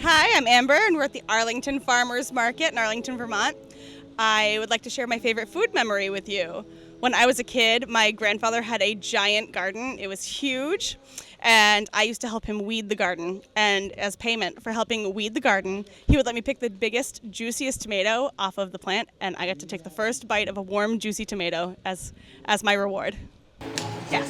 Hi, I'm Amber, and we're at the Arlington Farmers Market in Arlington, Vermont. I would like to share my favorite food memory with you. When I was a kid, my grandfather had a giant garden. It was huge, and I used to help him weed the garden. And as payment for helping weed the garden, he would let me pick the biggest, juiciest tomato off of the plant, and I got to take the first bite of a warm, juicy tomato as my reward. Yes.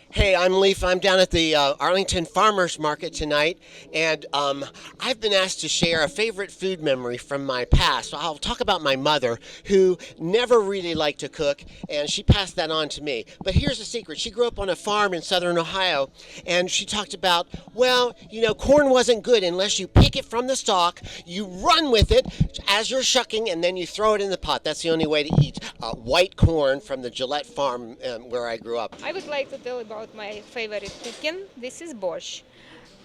Hey, I'm Leaf. I'm down at the Arlington Farmers Market tonight, and I've been asked to share a favorite food memory from my past. I'll talk about my mother, who never really liked to cook, and she passed that on to me. But here's the secret. She grew up on a farm in southern Ohio, and she talked about, well, corn wasn't good unless you pick it from the stalk, you run with it as you're shucking, and then you throw it in the pot. That's the only way to eat white corn from the Gillette farm where I grew up. I would like to tell about my favorite cooking. This is borscht,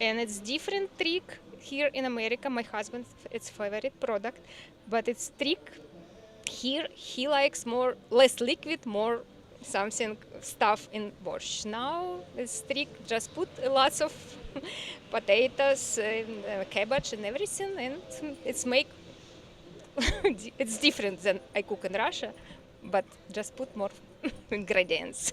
and it's different trick here in America. My husband's it's favorite product, but it's trick here. He likes less liquid, more something stuff in borscht. Now it's trick just put lots of potatoes, and cabbage, and everything, and it's make it's different than I cook in Russia, but just put more ingredients.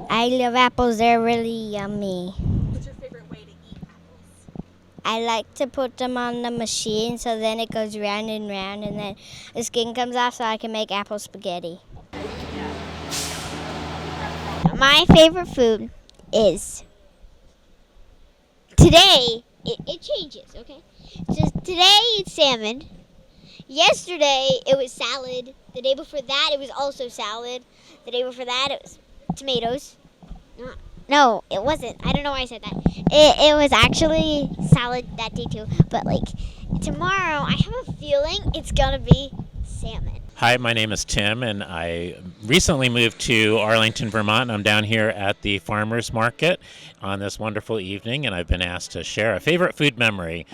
I love apples, they're really yummy. What's your favorite way to eat apples? I like to put them on the machine so then it goes round and round and then the skin comes off so I can make apple spaghetti. My favorite food is, today, it changes, okay? So today it's salmon. Yesterday it was salad. The day before that it was also salad. The day before that it was tomatoes. No, it wasn't. I don't know why I said that. It was actually salad that day too. But tomorrow, I have a feeling it's gonna be salmon. Hi, my name is Tim, and I recently moved to Arlington, Vermont. I'm down here at the Farmers Market on this wonderful evening, and I've been asked to share a favorite food memory.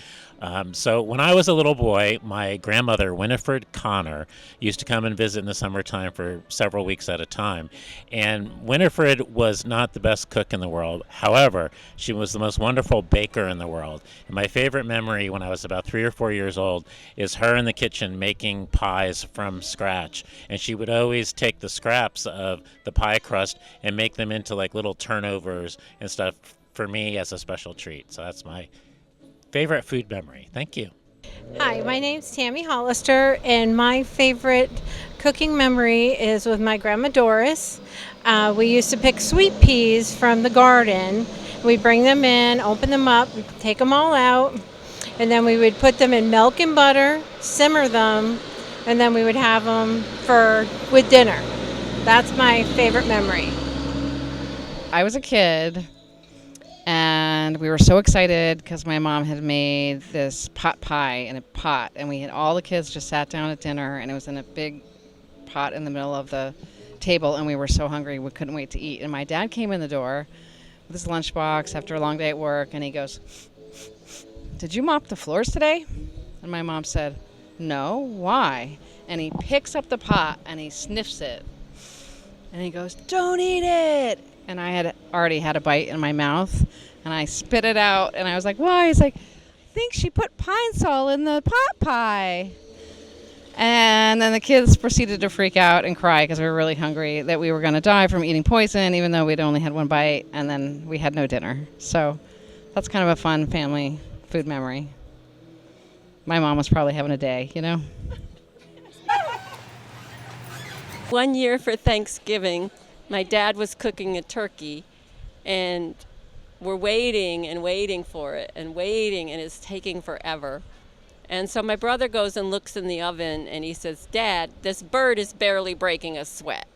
So when I was a little boy, my grandmother, Winifred Connor, used to come and visit in the summertime for several weeks at a time. And Winifred was not the best cook in the world. However, she was the most wonderful baker in the world. And my favorite memory when I was about 3 or 4 years old is her in the kitchen making pies from scratch. And she would always take the scraps of the pie crust and make them into little turnovers and stuff for me as a special treat. So that's my favorite food memory. Thank you. Hi, my name's Tammy Hollister, and my favorite cooking memory is with my grandma Doris. We used to pick sweet peas from the garden. We'd bring them in, open them up, take them all out, and then we would put them in milk and butter, simmer them, and then we would have them with dinner. That's my favorite memory. I was a kid, and we were so excited because my mom had made this pot pie in a pot, and all the kids just sat down at dinner, and it was in a big pot in the middle of the table, and we were so hungry we couldn't wait to eat. And my dad came in the door with his lunchbox after a long day at work, and he goes, "Did you mop the floors today?" And my mom said, "No, why?" And he picks up the pot and he sniffs it, and he goes, "Don't eat it." And I had already had a bite in my mouth, and I spit it out, and I was like, "Why?" He's like, "I think she put pine sol in the pot pie." And then the kids proceeded to freak out and cry because we were really hungry, that we were going to die from eating poison, even though we'd only had one bite, and then we had no dinner. So that's kind of a fun family food memory. My mom was probably having a day, One year for Thanksgiving, my dad was cooking a turkey, and we're waiting and waiting for it and waiting, and it's taking forever. And so my brother goes and looks in the oven, and he says, "Dad, this bird is barely breaking a sweat."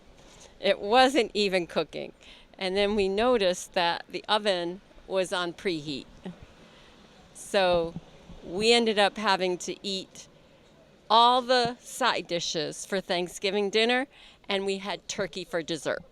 It wasn't even cooking. And then we noticed that the oven was on preheat. So we ended up having to eat all the side dishes for Thanksgiving dinner, and we had turkey for dessert.